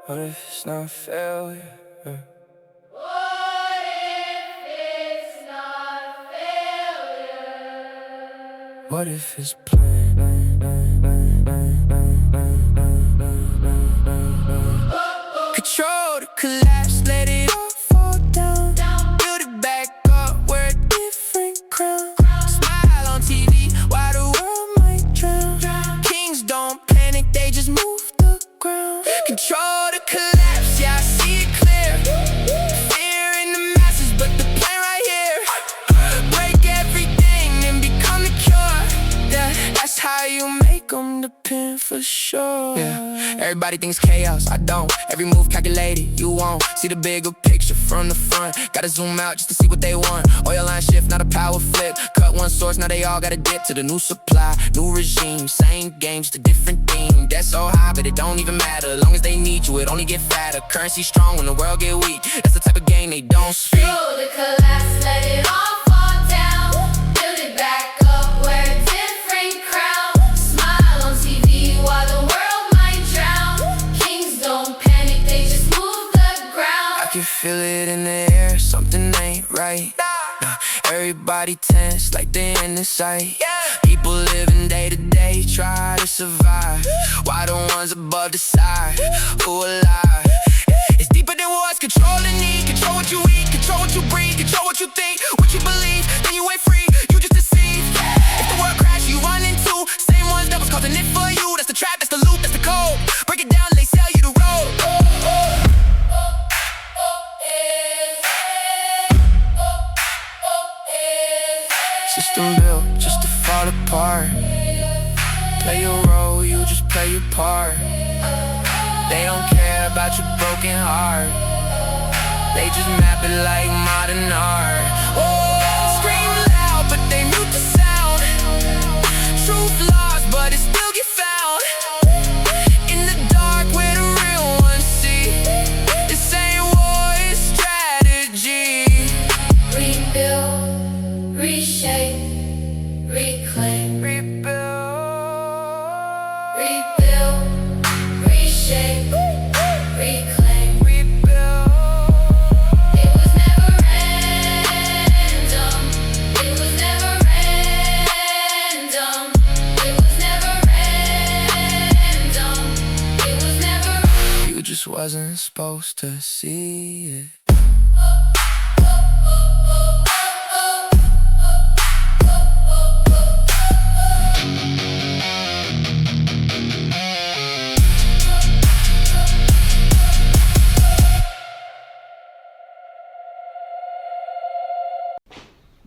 What if it's not failure? What if it's not failure? What if it's plan? Control the collapse, let it all fall down. Build it back up, wear a different crown. Smile on TV while the world might drown. Kings don't panic, they just move the ground. Control the collapse, yeah, I see it clear. Fear in the masses, but the plan right here. Break everything and become the cure. Yeah, that's how you make them depend for sure. Yeah, everybody thinks chaos, I don't. Every move calculated, you won't see the bigger picture from the front. Gotta zoom out just to see what they want. Oil line shift, not a power flip. Cut one source, now they all gotta dip to the new supply, new regime. Same game, just a different theme. That's so high, but it don't even matter. Long as they need you, it only get fatter. Currency strong when the world get weak. That's the type of game they don't speak. Through the collapse, let it all fall down. Build it back up, wear a different crown. Smile on TV while the world might drown. Kings don't panic, they just move the ground. I can feel it in the air, something ain't right. Everybody tense like they in the sight. People living day to day, try to survive. Why the ones above decide who alive? It's deeper than wars, control the need. Control what you eat, control what you breathe. Control what you think, what you believe. Then you ain't free, you just deceive. If the world crash, you run into same ones that was causing it for you. That's the trap, that's the loop, that's the code. Break it down, they sell you the road. System built just to fall apart. Play your role, you just play your part. They don't care about your broken heart. They just map it like modern art. Oh, scream loud, but they mute the sound. Truth lost, but it still get found. In the dark where the real ones see. This ain't war, it's strategy. Rebuild, reshape, reclaim. Rebuild, reshape, reclaim. It was never random. It was never random. It was never random. It was never. You just wasn't supposed to see it.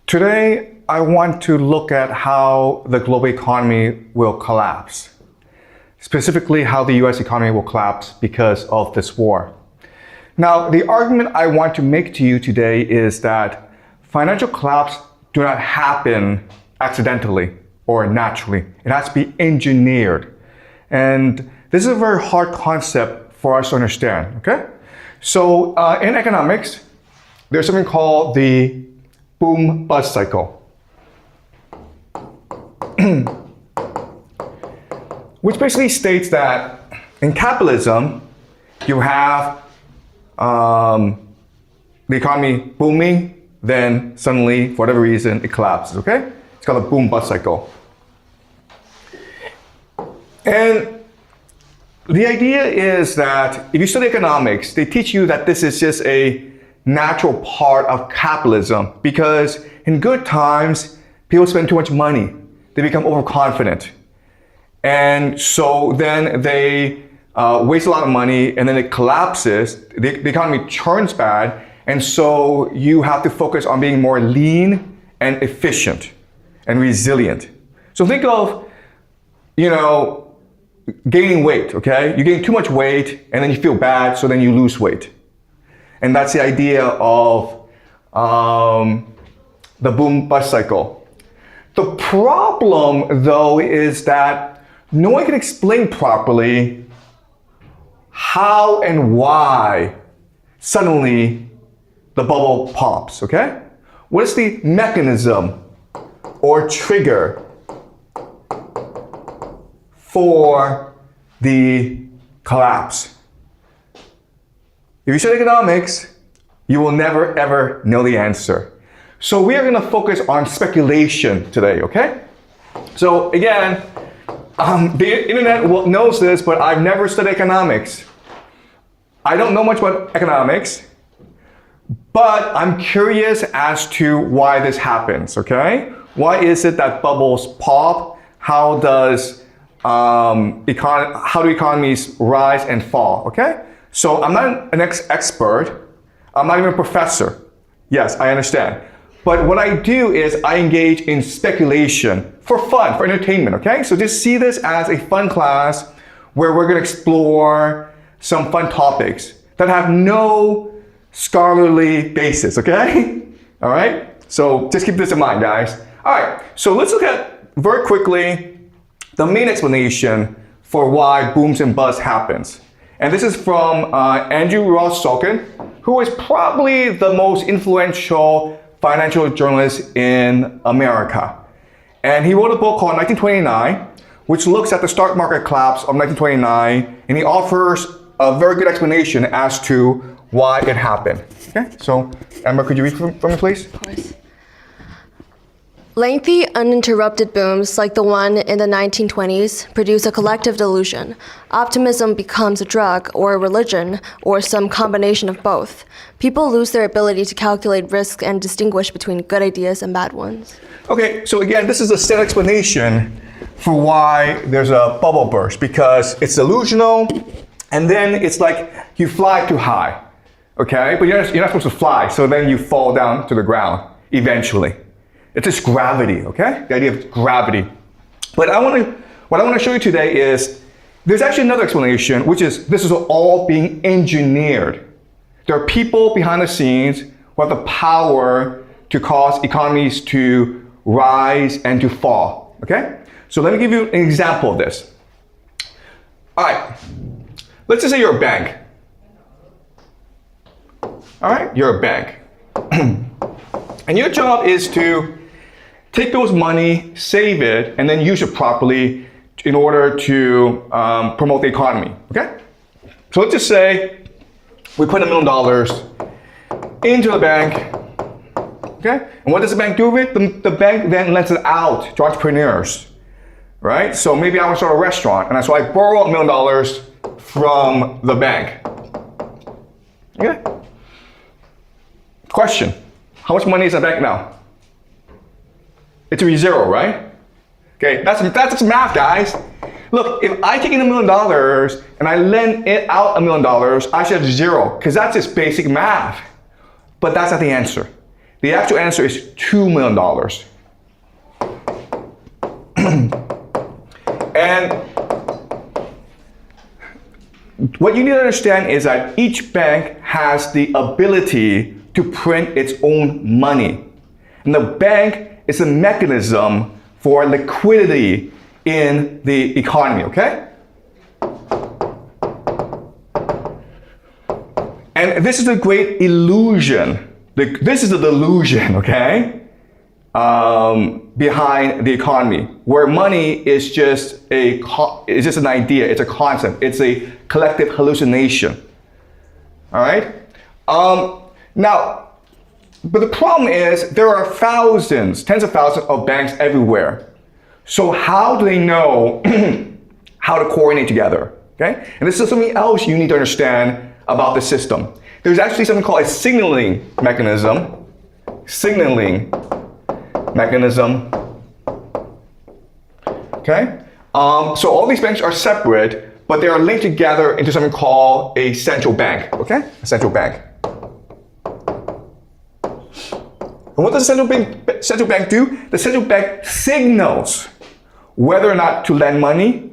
Today, I want to look at how the global economy will collapse. Specifically, how the US economy will collapse because of this war. Now, the argument I want to make to you today is that financial collapse do not happen accidentally or naturally. It has to be engineered. And this is a very hard concept for us to understand, okay? So in economics, there's something called the boom-bust cycle, which basically states that in capitalism, you have the economy booming, then suddenly, for whatever reason, it collapses, okay? It's called a boom-bust cycle. And the idea is that if you study economics, they teach you that this is just a natural part of capitalism because in good times, people spend too much money. They become overconfident. And so then they waste a lot of money and then it collapses. The economy turns bad. And so you have to focus on being more lean and efficient and resilient. So think of, gaining weight, okay? You gain too much weight and then you feel bad, so then you lose weight. And that's the idea of the boom-bust cycle. The problem, though, is that no one can explain properly how and why suddenly the bubble pops, okay? What is the mechanism or trigger for the collapse? If you study economics, you will never ever know the answer. So we are going to focus on speculation today, okay? So again, the internet knows this, but I've never studied economics. I don't know much about economics, but I'm curious as to why this happens, okay? Why is it that bubbles pop? How do economies rise and fall, okay? So I'm not an expert. I'm not even a professor. Yes, I understand. But what I do is I engage in speculation for fun, for entertainment, okay? So just see this as a fun class where we're gonna explore some fun topics that have no scholarly basis, okay? All right? So just keep this in mind, guys. All right, so let's look at, very quickly, the main explanation for why booms and busts happens. And this is from Jiang Xueqin, who is probably the most influential financial journalist in America. And he wrote a book called 1929, which looks at the stock market collapse of 1929, and he offers a very good explanation as to why it happened. Okay, so Emma, could you read for me, please? Of course. Lengthy, uninterrupted booms like the one in the 1920s produce a collective delusion. Optimism becomes a drug or a religion or some combination of both. People lose their ability to calculate risk and distinguish between good ideas and bad ones. Okay, so again, this is a standard explanation for why there's a bubble burst, because it's delusional, and then it's like you fly too high, okay? But you're not supposed to fly, so then you fall down to the ground eventually. It's just gravity, okay? The idea of gravity. But what I want to show you today is there's actually another explanation, which is this is all being engineered. There are people behind the scenes who have the power to cause economies to rise and to fall, okay? So let me give you an example of this. All right, let's just say you're a bank. All right, you're a bank. And your job is to take those money, save it, and then use it properly in order to promote the economy, okay? So let's just say we put $1 million into the bank, okay? And what does the bank do with it? The bank then lends it out to entrepreneurs, right? So maybe I want to start a restaurant, and so I borrow $1 million from the bank, okay? Question, how much money is in the bank now? It's be zero, right? Okay, that's just math, guys. Look, if I take in $1 million and I lend it out $1 million, I should have zero, because that's just basic math. But that's not the answer. The actual answer is $2 million. And what you need to understand is that each bank has the ability to print its own money. And the bank is a mechanism for liquidity in the economy, okay? And this is a great illusion. This is the delusion, okay? Behind the economy, where money is just an idea, it's a concept, it's a collective hallucination. All right? Now, but the problem is there are thousands, tens of thousands of banks everywhere. So how do they know how to coordinate together? Okay? And this is something else you need to understand about the system. There's actually something called a signaling mechanism. Okay? So all these banks are separate, but they are linked together into something called a central bank. Okay? A central bank. And what does the central bank do? The central bank signals whether or not to lend money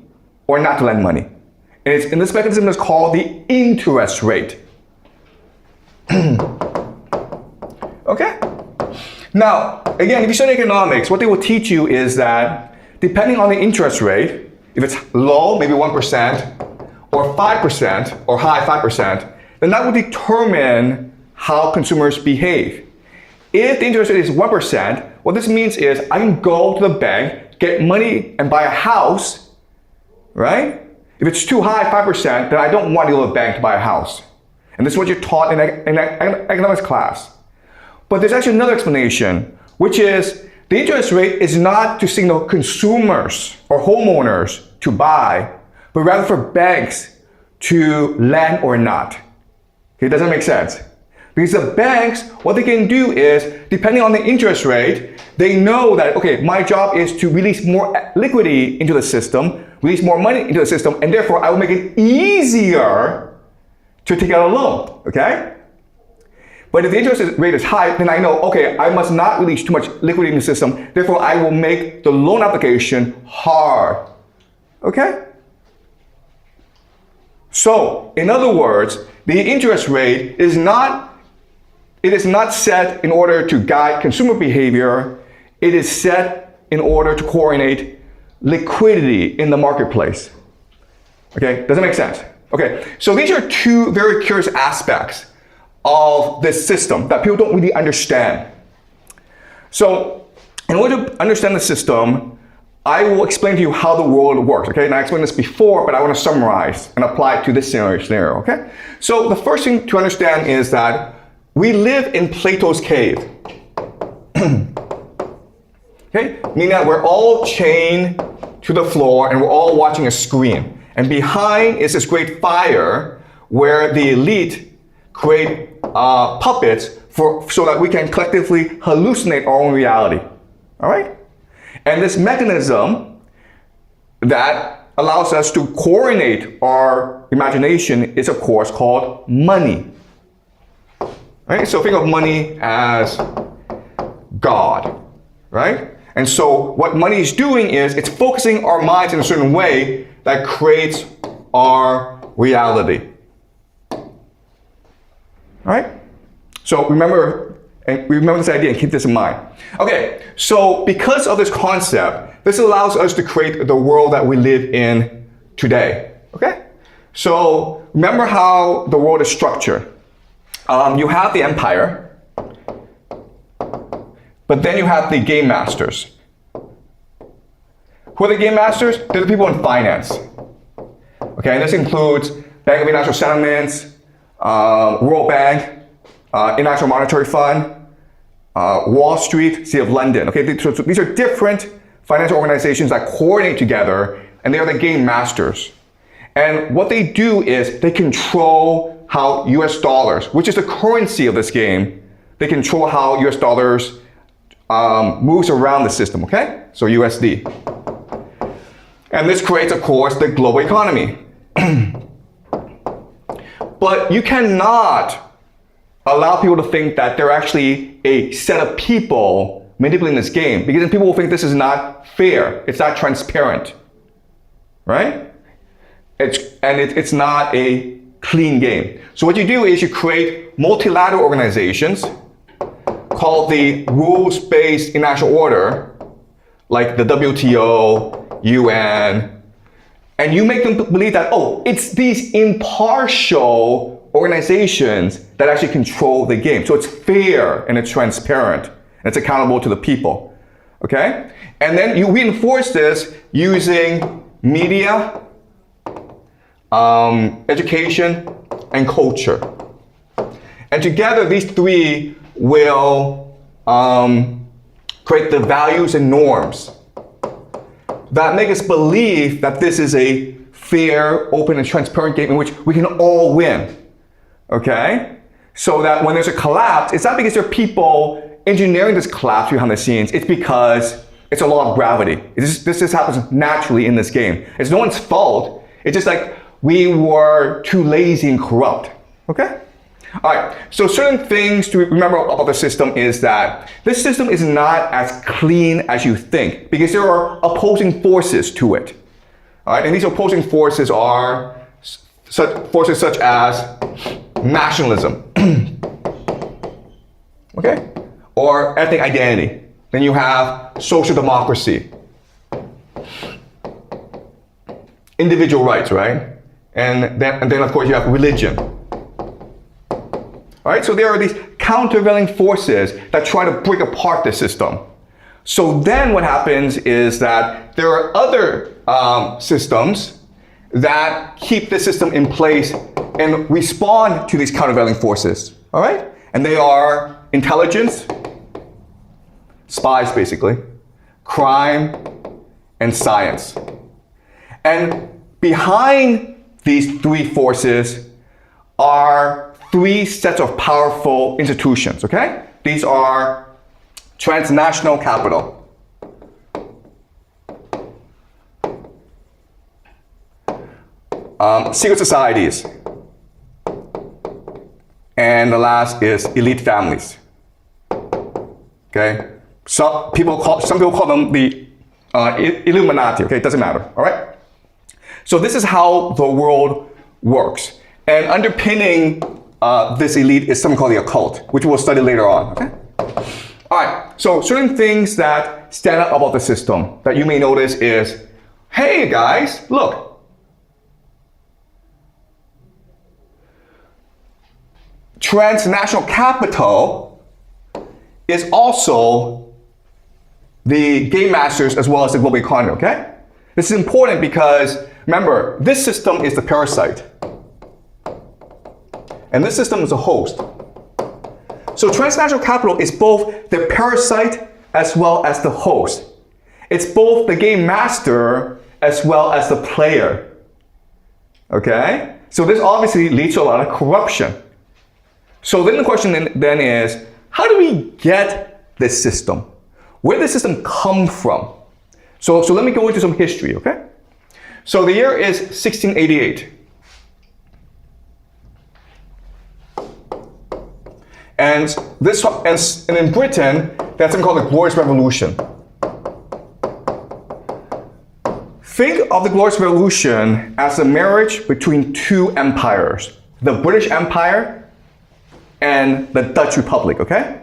or not to lend money. And this mechanism is called the interest rate. Okay? Now, again, if you study economics, what they will teach you is that depending on the interest rate, if it's low, maybe 1%, or 5%, or high 5%, then that will determine how consumers behave. If the interest rate is 1%, what this means is I can go to the bank, get money, and buy a house, right? If it's too high, 5%, then I don't want to go to the bank to buy a house. And this is what you're taught in economics class. But there's actually another explanation, which is the interest rate is not to signal consumers or homeowners to buy, but rather for banks to lend or not. Okay, does that make sense? Because the banks, what they can do is, depending on the interest rate, they know that, okay, my job is to release more liquidity into the system, release more money into the system, and therefore I will make it easier to take out a loan, okay? But if the interest rate is high, then I know, okay, I must not release too much liquidity in the system, therefore I will make the loan application hard, okay? So, in other words, the interest rate is not set in order to guide consumer behavior. It is set in order to coordinate liquidity in the marketplace. Okay, does that make sense? Okay, so these are two very curious aspects of this system that people don't really understand. So, in order to understand the system, I will explain to you how the world works, okay? And I explained this before, but I want to summarize and apply it to this scenario, okay? So the first thing to understand is that we live in Plato's cave. Okay? Meaning that we're all chained to the floor and we're all watching a screen. And behind is this great fire where the elite create puppets so that we can collectively hallucinate our own reality. All right? And this mechanism that allows us to coordinate our imagination is, of course, called money. Right? So think of money as God, right? And so what money is doing is it's focusing our minds in a certain way that creates our reality. All right? So remember this idea and keep this in mind. Okay, so because of this concept, this allows us to create the world that we live in today. Okay? So remember how the world is structured. You have the empire, but then you have the game masters. Who are the game masters? They're the people in finance. Okay, and this includes Bank of International Settlements, World Bank, International Monetary Fund, Wall Street, City of London. Okay, so these are different financial organizations that coordinate together, and they are the game masters. And what they do is they control how US dollars, which is the currency of this game, they control how US dollars moves around the system, okay? So USD. And this creates, of course, the global economy. But you cannot allow people to think that they're actually a set of people manipulating this game, because then people will think this is not fair, it's not transparent, right? It's not a clean game. So what you do is you create multilateral organizations called the rules-based international order, like the WTO, UN, and you make them believe that, oh, it's these impartial organizations that actually control the game. So it's fair and it's transparent and it's accountable to the people, okay? And then you reinforce this using media, education, and culture. And together, these three will create the values and norms that make us believe that this is a fair, open, and transparent game in which we can all win, okay? So that when there's a collapse, it's not because there are people engineering this collapse behind the scenes, it's because it's a law of gravity. This just happens naturally in this game. It's no one's fault. It's just like we were too lazy and corrupt, okay? All right, so certain things to remember about the system is that this system is not as clean as you think because there are opposing forces to it. All right, and these opposing forces are forces such as nationalism, okay, or ethnic identity. Then you have social democracy, individual rights, right? And then of course you have religion. All right, so there are these countervailing forces that try to break apart the system. So then what happens is that there are other systems that keep the system in place and respond to these countervailing forces, all right? And they are intelligence, spies basically, crime, and science. And behind these three forces are three sets of powerful institutions, okay? These are transnational capital, secret societies, and the last is elite families. Okay, some people call them the Illuminati. Okay, it doesn't matter. All right. So this is how the world works, and underpinning this elite is something called the occult, which we'll study later on. Okay. All right. So certain things that stand out about the system that you may notice is, hey guys, look. Transnational capital is also the game masters as well as the global economy, okay? This is important because, remember, this system is the parasite. And this system is a host. So transnational capital is both the parasite as well as the host. It's both the game master as well as the player, okay? So this obviously leads to a lot of corruption. So then the question then is, how do we get this system? Where did this system come from? So let me go into some history, okay? So the year is 1688. And in Britain, that's something called the Glorious Revolution. Think of the Glorious Revolution as a marriage between two empires, the British Empire and the Dutch Republic, okay?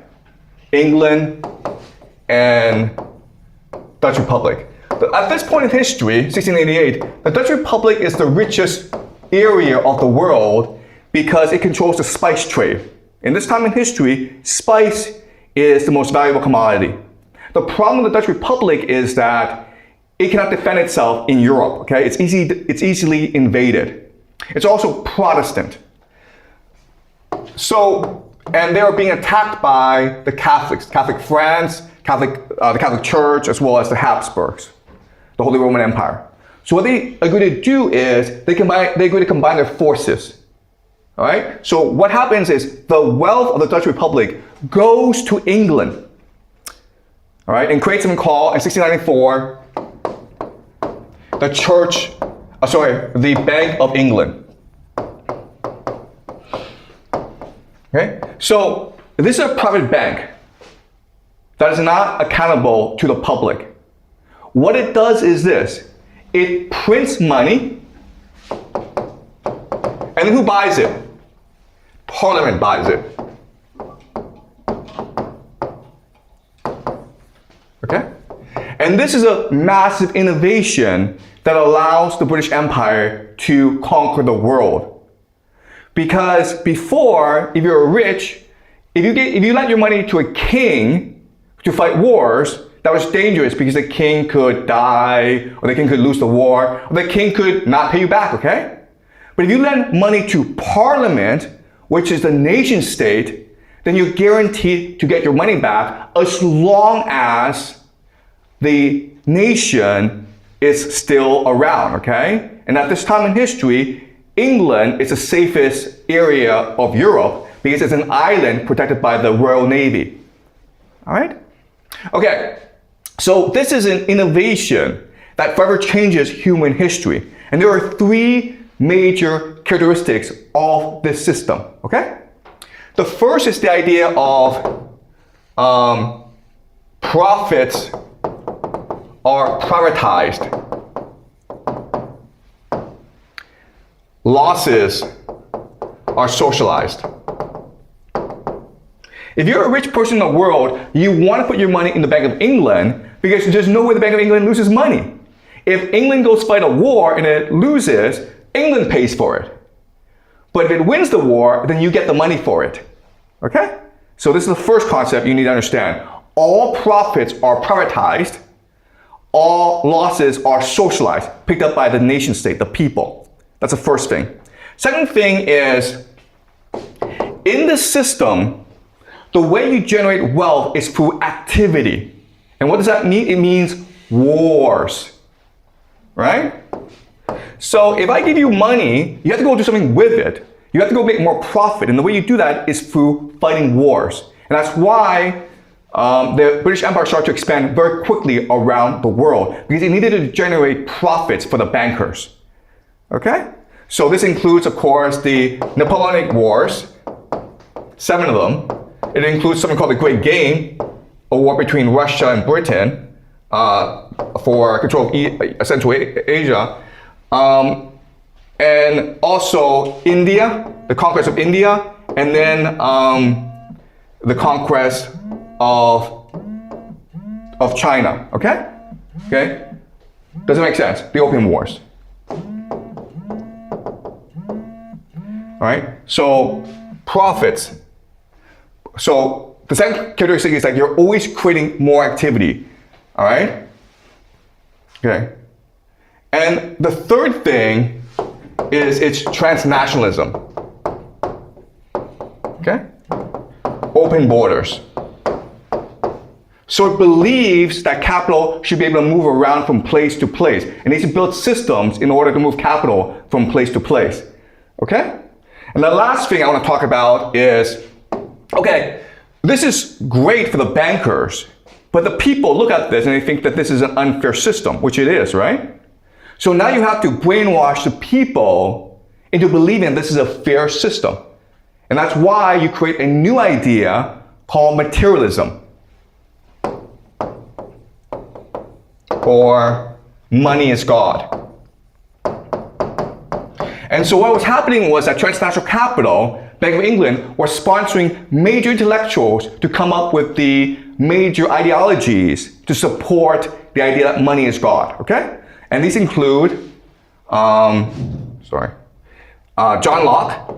England and Dutch Republic. At this point in history, 1688, the Dutch Republic is the richest area of the world because it controls the spice trade. In this time in history, spice is the most valuable commodity. The problem with the Dutch Republic is that it cannot defend itself in Europe, okay? It's easily invaded. It's also Protestant. So, and they were being attacked by the Catholics, Catholic France, the Catholic Church, as well as the Habsburgs, the Holy Roman Empire. So what they agree to do is they agree to combine their forces. All right. So what happens is the wealth of the Dutch Republic goes to England. All right, and creates something called in 1694 the Bank of England. Okay, so this is a private bank that is not accountable to the public. What it does is this: it prints money, and then who buys it? Parliament buys it. Okay? And this is a massive innovation that allows the British Empire to conquer the world. Because before, if you're rich, if you lent your money to a king to fight wars, that was dangerous because the king could die, or the king could lose the war, or the king could not pay you back, okay? But if you lend money to Parliament, which is the nation state, then you're guaranteed to get your money back as long as the nation is still around, okay? And at this time in history, England is the safest area of Europe because it's an island protected by the Royal Navy. All right? Okay, so this is an innovation that forever changes human history. And there are three major characteristics of this system, okay? The first is the idea of profits are privatized. Losses are socialized. If you're a rich person in the world, you want to put your money in the Bank of England because there's no way the Bank of England loses money. If England goes fight a war and it loses, England pays for it. But if it wins the war, then you get the money for it. Okay? So this is the first concept you need to understand. All profits are privatized. All losses are socialized, picked up by the nation state, the people. That's the first thing. Second thing is, in the system, the way you generate wealth is through activity. And what does that mean? It means wars, right? So if I give you money, you have to go do something with it. You have to go make more profit. And the way you do that is through fighting wars. And that's why the British Empire started to expand very quickly around the world, because it needed to generate profits for the bankers. Okay? So this includes, of course, the Napoleonic Wars, 7 of them. It includes something called the Great Game, a war between Russia and Britain for control of Central Asia. And also India, the conquest of India, and then the conquest of China, okay? Okay? Does it make sense? The Opium Wars. All right, so profits. So the second characteristic is that you're always creating more activity, all right? Okay. And the third thing is it's transnationalism, okay? Open borders. So it believes that capital should be able to move around from place to place. It needs to build systems in order to move capital from place to place, okay? And the last thing I want to talk about is, okay, this is great for the bankers, but the people look at this and they think that this is an unfair system, which it is, right? So now you have to brainwash the people into believing this is a fair system. And that's why you create a new idea called materialism, or money is God. And so what was happening was that transnational capital, Bank of England, was sponsoring major intellectuals to come up with the major ideologies to support the idea that money is God, okay? And these include, John Locke,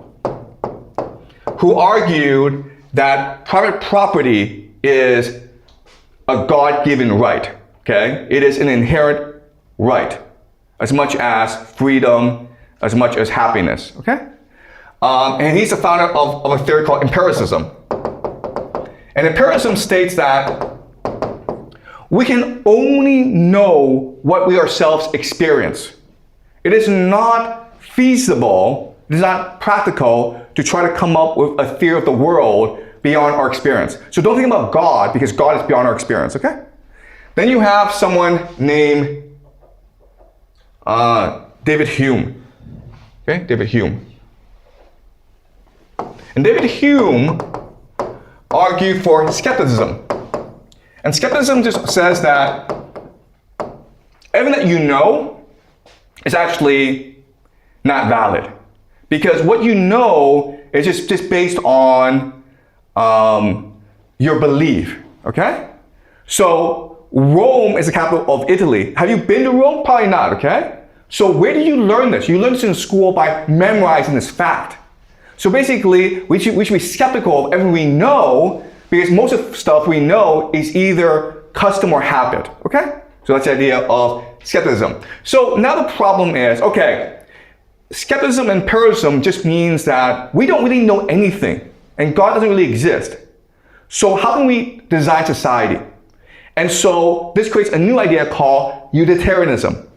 who argued that private property is a God-given right, okay? It is an inherent right, as much as freedom, as much as happiness, okay? And he's the founder of a theory called empiricism. And empiricism states that we can only know what we ourselves experience. It is not feasible, it is not practical to try to come up with a theory of the world beyond our experience. So don't think about God, because God is beyond our experience, okay? Then you have someone named David Hume. Okay, David Hume. And David Hume argued for skepticism. And skepticism just says that everything that you know is actually not valid. Because what you know is just based on your belief, okay? So Rome is the capital of Italy. Have you been to Rome? Probably not, okay? So where did you learn this? You learned this in school by memorizing this fact. So basically, we should be skeptical of everything we know, because most of the stuff we know is either custom or habit, okay? So that's the idea of skepticism. So now the problem is, okay, skepticism and empiricism just means that we don't really know anything, and God doesn't really exist. So how can we design society? And so this creates a new idea called utilitarianism.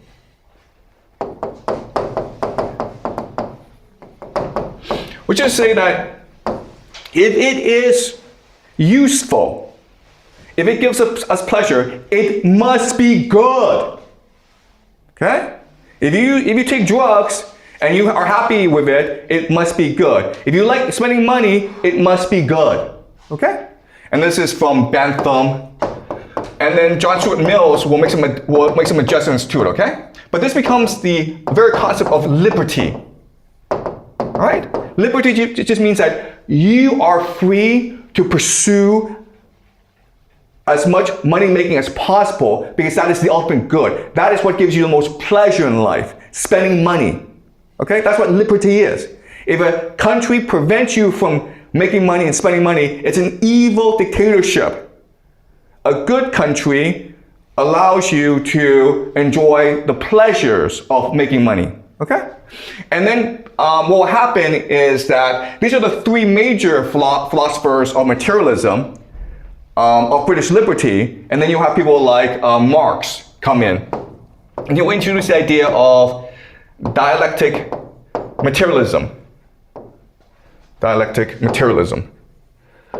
Which is to say that if it is useful, if it gives us pleasure, it must be good. Okay? If you take drugs and you are happy with it, it must be good. If you like spending money, it must be good. Okay? And this is from Bentham. And then John Stuart Mills will make some adjustments to it, okay? But this becomes the very concept of liberty. All right? Liberty just means that you are free to pursue as much money making as possible, because that is the ultimate good. That is what gives you the most pleasure in life, spending money. Okay? That's what liberty is. If a country prevents you from making money and spending money, it's an evil dictatorship. A good country allows you to enjoy the pleasures of making money. Okay? And then what will happen is that these are the three major philosophers of materialism, of British liberty, and then you'll have people like Marx come in. And he'll introduce the idea of dialectic materialism. Dialectic materialism.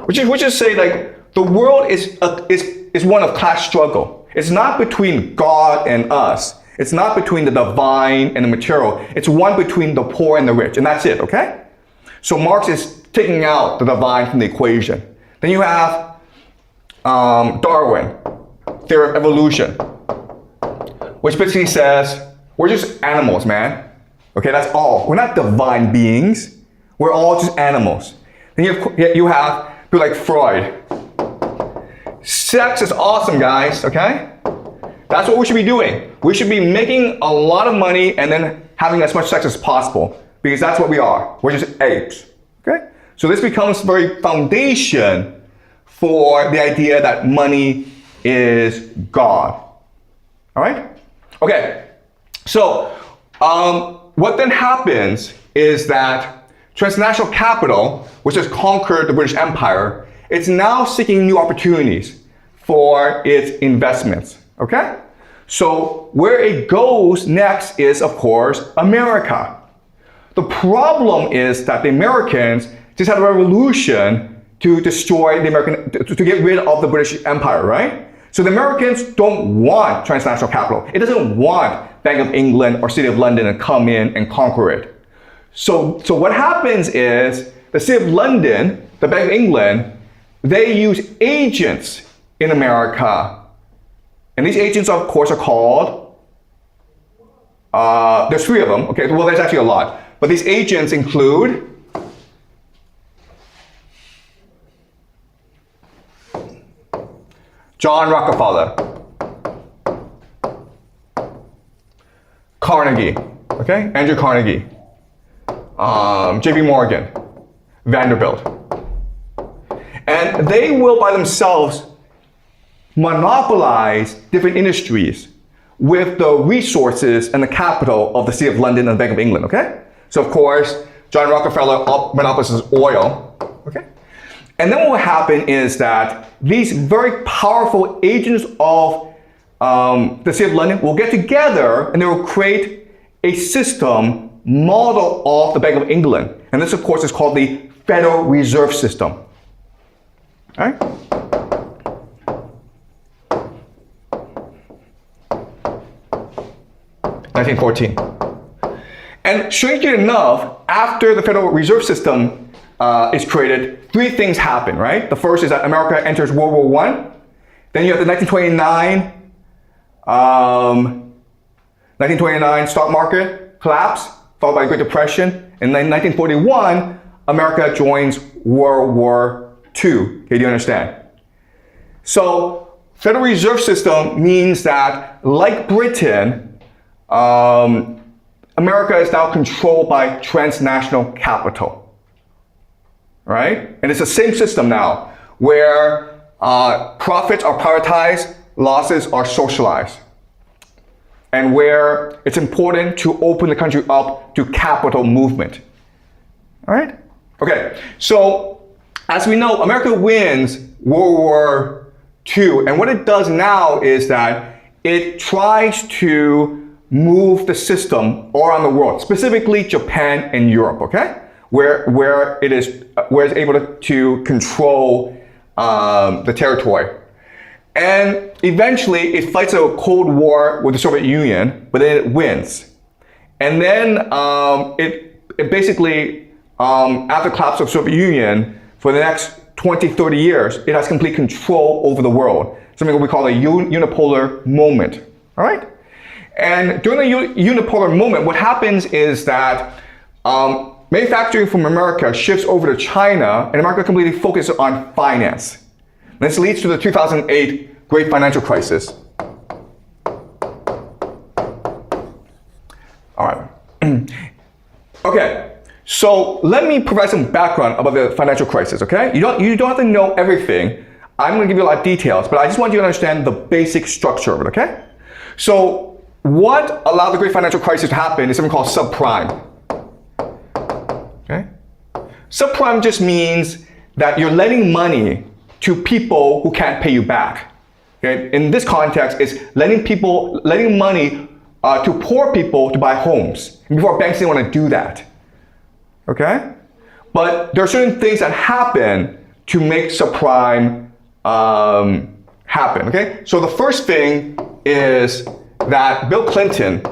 Which is say like the world is one of class struggle. It's not between God and us. It's not between the divine and the material. It's one between the poor and the rich, and that's it, okay? So Marx is taking out the divine from the equation. Then you have Darwin, theory of evolution, which basically says, we're just animals, man. Okay, that's all. We're not divine beings. We're all just animals. Then you have people like Freud. Sex is awesome, guys, okay? That's what we should be doing. We should be making a lot of money and then having as much sex as possible, because that's what we are. We're just apes, okay? So this becomes the very foundation for the idea that money is God, all right? Okay, so what then happens is that transnational capital, which has conquered the British Empire, it's now seeking new opportunities for its investments. Okay? So where it goes next is, of course, America. The problem is that the Americans just had a revolution to destroy the to get rid of the British Empire, right? So the Americans don't want transnational capital. It doesn't want Bank of England or City of London to come in and conquer it. So what happens is the City of London, the Bank of England, they use agents in America. And these agents, of course, are called, there's three of them. Okay, well, there's actually a lot. But these agents include John Rockefeller, Carnegie, okay, Andrew Carnegie, J.P. Morgan, Vanderbilt. And they will, by themselves, monopolize different industries with the resources and the capital of the City of London and the Bank of England, okay? So of course, John Rockefeller monopolizes oil, okay? And then what will happen is that these very powerful agents of the City of London will get together and they will create a system model of the Bank of England. And this, of course, is called the Federal Reserve System, all right? 1914. And strangely enough, after the Federal Reserve System is created, three things happen, right? The first is that America enters World War I. Then you have the 1929 stock market collapse, followed by the Great Depression. And then 1941, America joins World War II. Okay, do you understand? So, Federal Reserve System means that, like Britain, America is now controlled by transnational capital, right? And it's the same system now, where profits are privatized, losses are socialized, and where it's important to open the country up to capital movement, all right? Okay, so as we know, America wins World War II, and what it does now is that it tries to move the system all around the world, specifically Japan and Europe, okay? Where it's able to control the territory. And eventually it fights a Cold War with the Soviet Union, but then it wins. And then it basically, after the collapse of the Soviet Union, for the next 20, 30 years, it has complete control over the world. Something we call a unipolar moment, all right? And during the unipolar moment, what happens is that manufacturing from America shifts over to China, and America completely focuses on finance. This leads to the 2008 Great Financial Crisis. All right. Okay, so let me provide some background about the financial crisis, okay? You don't have to know everything. I'm going to give you a lot of details, but I just want you to understand the basic structure of it, okay? So what allowed the great financial crisis to happen is something called subprime. Okay? Subprime just means that you're lending money to people who can't pay you back. Okay? In this context, it's lending money to poor people to buy homes. And before, banks didn't want to do that. Okay? But there are certain things that happen to make subprime happen. Okay? So the first thing is that Bill Clinton,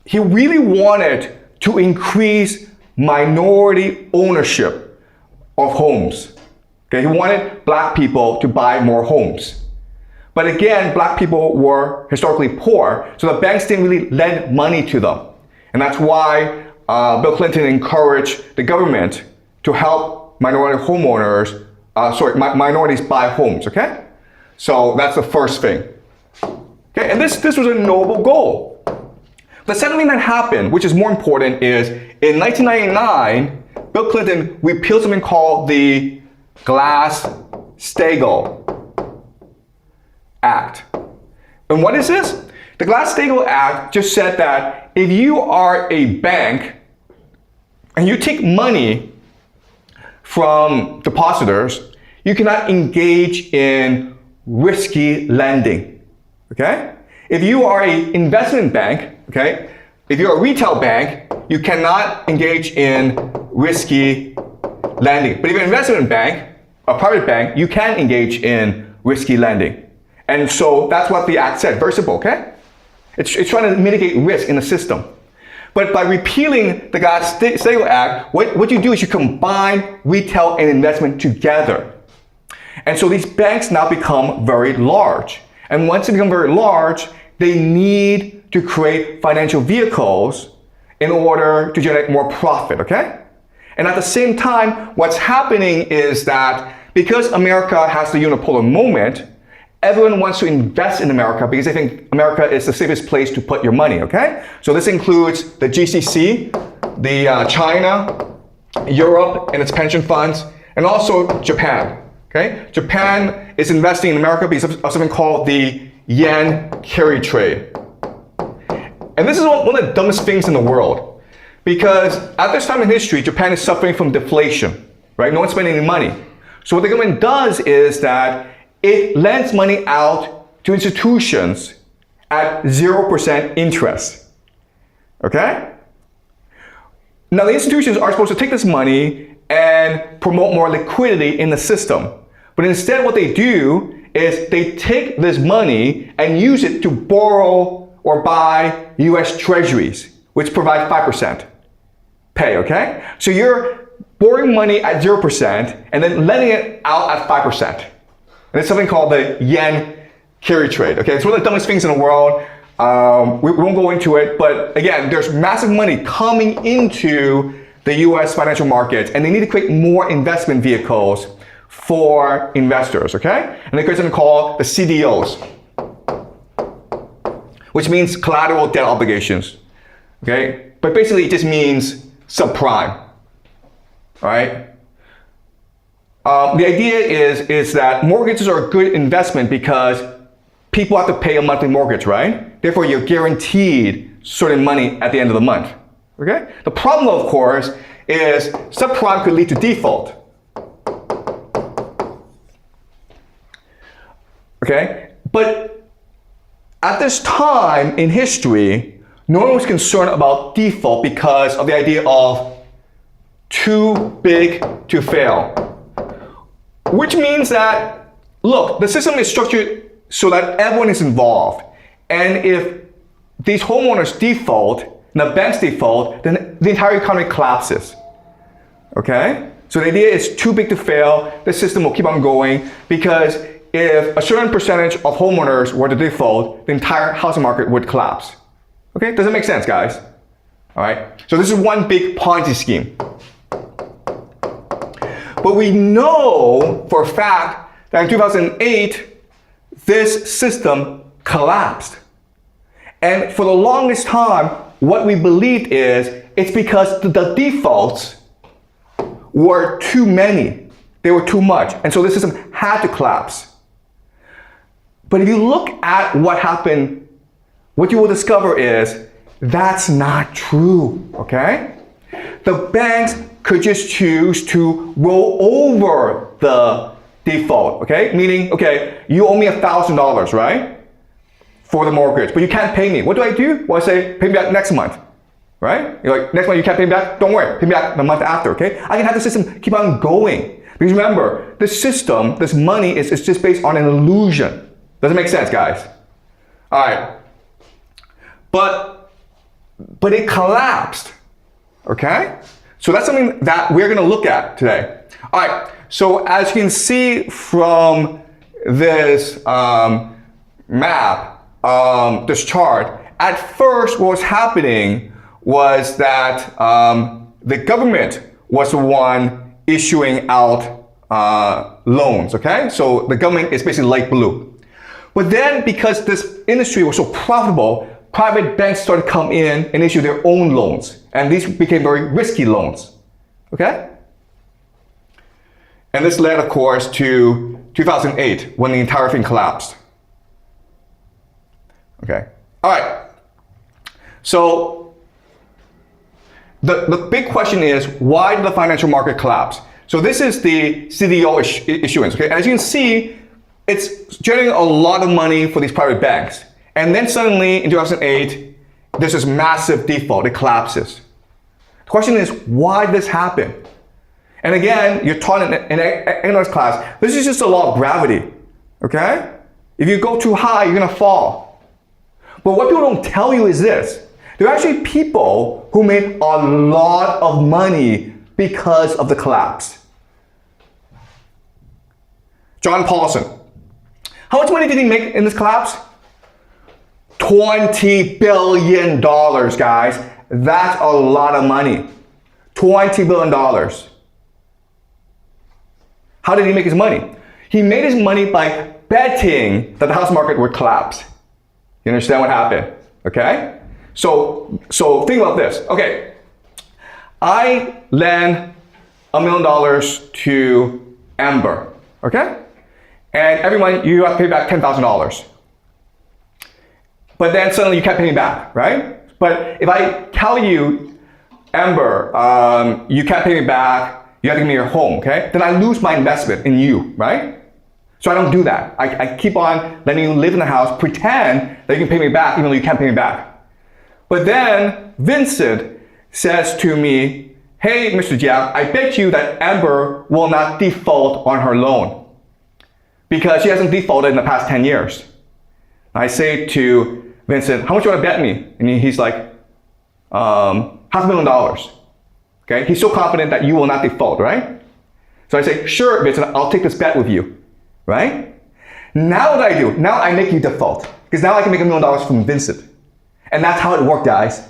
he really wanted to increase minority ownership of homes. Okay, he wanted black people to buy more homes. But again, black people were historically poor, so the banks didn't really lend money to them. And that's why Bill Clinton encouraged the government to help minorities buy homes, okay? So that's the first thing. Okay, and this was a noble goal. The second thing that happened, which is more important, is in 1999, Bill Clinton repealed something called the Glass-Steagall Act. And what is this? The Glass-Steagall Act just said that if you are a bank and you take money from depositors, you cannot engage in risky lending. Okay? If you are an investment bank, okay, if you're a retail bank, you cannot engage in risky lending. But if you're an investment bank, a private bank, you can engage in risky lending. And so that's what the act said. Very simple, okay? It's trying to mitigate risk in the system. But by repealing the Glass-Steagall Act, what you do is you combine retail and investment together. And so these banks now become very large. And once they become very large, they need to create financial vehicles in order to generate more profit, okay? And at the same time, what's happening is that because America has the unipolar moment, everyone wants to invest in America because they think America is the safest place to put your money, okay? So this includes the GCC, the China, Europe and its pension funds, and also Japan, okay? Japan is investing in America because of something called the yen carry trade. And this is one of the dumbest things in the world because at this time in history, Japan is suffering from deflation, right? No one's spending any money. So what the government does is that it lends money out to institutions at 0% interest, okay? Now the institutions are supposed to take this money and promote more liquidity in the system. But instead what they do is they take this money and use it to borrow or buy US treasuries, which provide 5% pay, okay? So you're borrowing money at 0% and then lending it out at 5%. And it's something called the yen carry trade, okay? It's one of the dumbest things in the world. We won't go into it, but again, there's massive money coming into the US financial markets and they need to create more investment vehicles for investors, okay? And they create something called the CDOs, which means collateral debt obligations, okay? But basically it just means subprime, all right? The idea is that mortgages are a good investment because people have to pay a monthly mortgage, right? Therefore, you're guaranteed certain money at the end of the month, okay? The problem, of course, is subprime could lead to default, okay? But at this time in history, no one was concerned about default because of the idea of too big to fail. Which means that, look, the system is structured so that everyone is involved. And if these homeowners default, and the banks default, then the entire economy collapses. Okay? So the idea is too big to fail. The system will keep on going because if a certain percentage of homeowners were to default, the entire housing market would collapse. Okay? Does that make sense, guys? All right? So this is one big Ponzi scheme. But we know for a fact that in 2008, this system collapsed. And for the longest time, what we believed is it's because the defaults were too many. They were too much. And so the system had to collapse. But if you look at what happened, what you will discover is that's not true, okay? The banks could just choose to roll over the default, okay? Meaning, okay, you owe me $1,000, right? For the mortgage, but you can't pay me. What do? Well, I say, pay me back next month, right? You're like, next month you can't pay me back? Don't worry, pay me back the month after, okay? I can have the system keep on going. Because remember, the system, this money is just based on an illusion. Does it make sense, guys? All right. But it collapsed, okay? So that's something that we're gonna look at today. All right, so as you can see from this map, this chart, at first what was happening was that the government was the one issuing out loans, okay? So the government is basically light blue. But then because this industry was so profitable, private banks started to come in and issue their own loans. And these became very risky loans, okay? And this led, of course, to 2008 when the entire thing collapsed. Okay, all right. So the big question is, why did the financial market collapse? So this is the CDO issuance, okay? As you can see, it's generating a lot of money for these private banks. And then suddenly in 2008, there's this massive default, it collapses. The question is, why did this happen? And again, you're taught in economics class, this is just a law of gravity, okay? If you go too high, you're gonna fall. But what people don't tell you is this. There are actually people who made a lot of money because of the collapse. John Paulson. How much money did he make in this collapse? $20 billion, guys. That's a lot of money. $20 billion. How did he make his money? He made his money by betting that the house market would collapse. You understand what happened? Okay? So think about this. Okay, I lend $1 million to Amber, okay? And every month you have to pay back $10,000. But then suddenly you can't pay me back, right? But if I tell you, Amber, you can't pay me back, you have to give me your home, okay? Then I lose my investment in you, right? So I don't do that. I keep on letting you live in the house, pretend that you can pay me back even though you can't pay me back. But then Vincent says to me, hey, Mr. Jiang, I bet you that Amber will not default on her loan because she hasn't defaulted in the past 10 years. I say to Vincent, how much do you want to bet me? And he's like, $500,000. Okay, he's so confident that you will not default, right? So I say, sure, Vincent, I'll take this bet with you, right? Now what I do? Now I make you default because now I can make $1 million from Vincent. And that's how it worked, guys.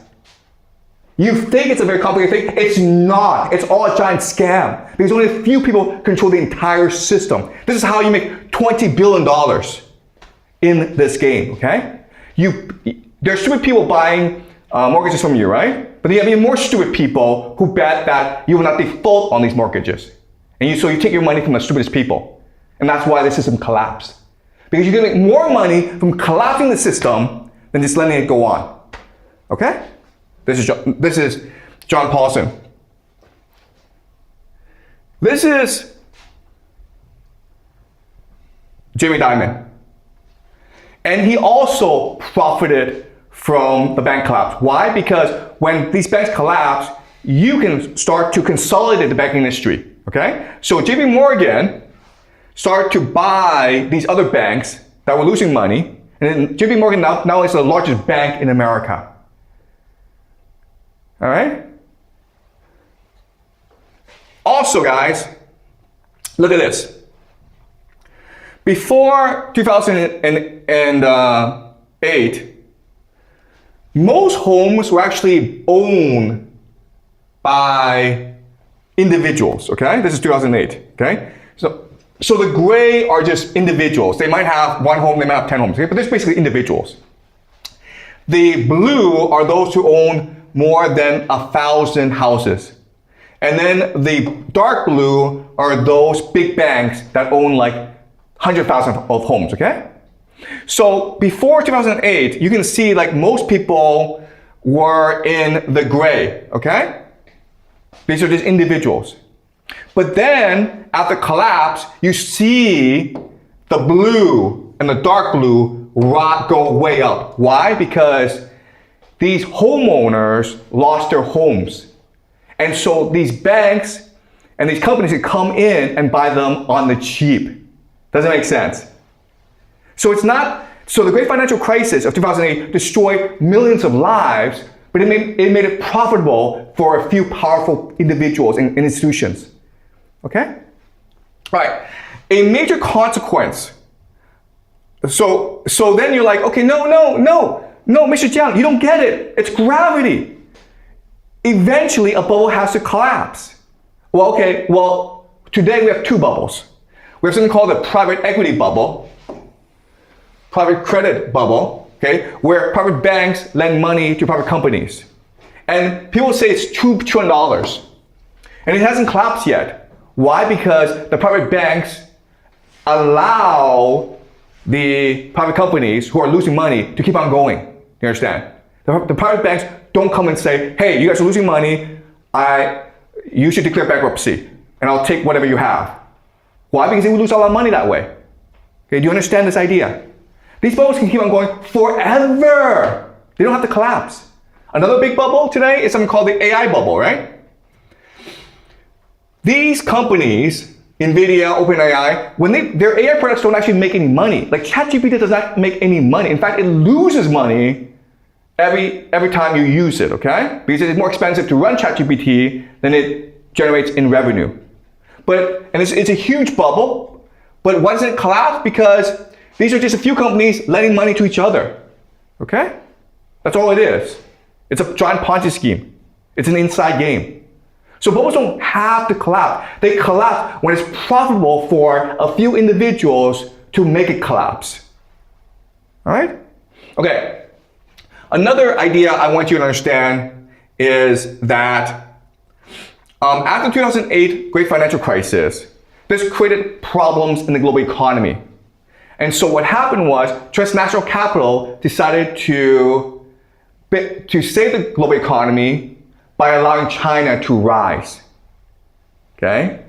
You think it's a very complicated thing. It's not. It's all a giant scam because only a few people control the entire system. This is how you make $20 billion in this game, okay? There's stupid people buying mortgages from you, right? But you have even more stupid people who bet that you will not default on these mortgages. And so you take your money from the stupidest people. And that's why the system collapsed. Because you're gonna make more money from collapsing the system than just letting it go on, okay? This is John Paulson. This is Jamie Dimon. And he also profited from the bank collapse. Why? Because when these banks collapse, you can start to consolidate the banking industry, okay? So JP Morgan started to buy these other banks that were losing money, and then JP Morgan now is the largest bank in America. All right? Also, guys, look at this. Before 2008, most homes were actually owned by individuals, okay? This is 2008, okay? So the gray are just individuals. They might have one home, they might have 10 homes, okay? But this is basically individuals. The blue are those who own more than 1,000 houses. And then the dark blue are those big banks that own like 100,000 of homes, okay? So before 2008, you can see like most people were in the gray, okay? These are just individuals. But then after collapse, you see the blue and the dark blue go way up. Why? Because these homeowners lost their homes. And so these banks and these companies can come in and buy them on the cheap. Doesn't make sense. So the great financial crisis of 2008 destroyed millions of lives, but it made it profitable for a few powerful individuals and institutions. Okay? Right. A major consequence. So then you're like, okay, no, Mr. Jiang, you don't get it. It's gravity. Eventually, a bubble has to collapse. Well, okay, today we have two bubbles. We have something called the private equity bubble, private credit bubble, okay, where private banks lend money to private companies. And people say it's $2 trillion. And it hasn't collapsed yet. Why? Because the private banks allow the private companies who are losing money to keep on going. You understand? The private banks don't come and say, hey, you guys are losing money, you should declare bankruptcy, and I'll take whatever you have. Why? Because they will lose a lot of money that way. Okay, do you understand this idea? These bubbles can keep on going forever. They don't have to collapse. Another big bubble today is something called the AI bubble, right? These companies, NVIDIA, OpenAI, their AI products don't actually make any money. Like ChatGPT does not make any money. In fact, it loses money every time you use it, okay? Because it's more expensive to run ChatGPT than it generates in revenue. And it's a huge bubble, but why doesn't it collapse? Because these are just a few companies lending money to each other, okay? That's all it is. It's a giant Ponzi scheme. It's an inside game. So bubbles don't have to collapse. They collapse when it's profitable for a few individuals to make it collapse. All right? Okay. Another idea I want you to understand is that after 2008 great financial crisis, this created problems in the global economy. And so what happened was transnational capital decided to save the global economy by allowing China to rise. Okay?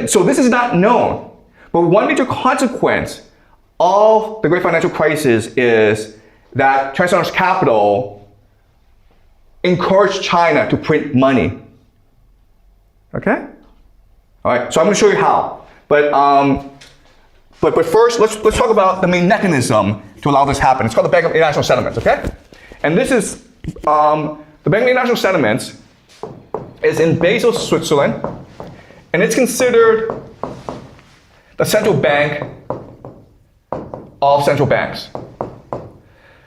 So this is not known, but one major consequence of the great financial crisis is that transnational capital encouraged China to print money. Okay? All right, so I'm going to show you how. But first, let's talk about the main mechanism to allow this to happen. It's called the Bank of International Settlements, okay? And this is, the Bank of International Settlements is in Basel, Switzerland, and it's considered the central bank of central banks.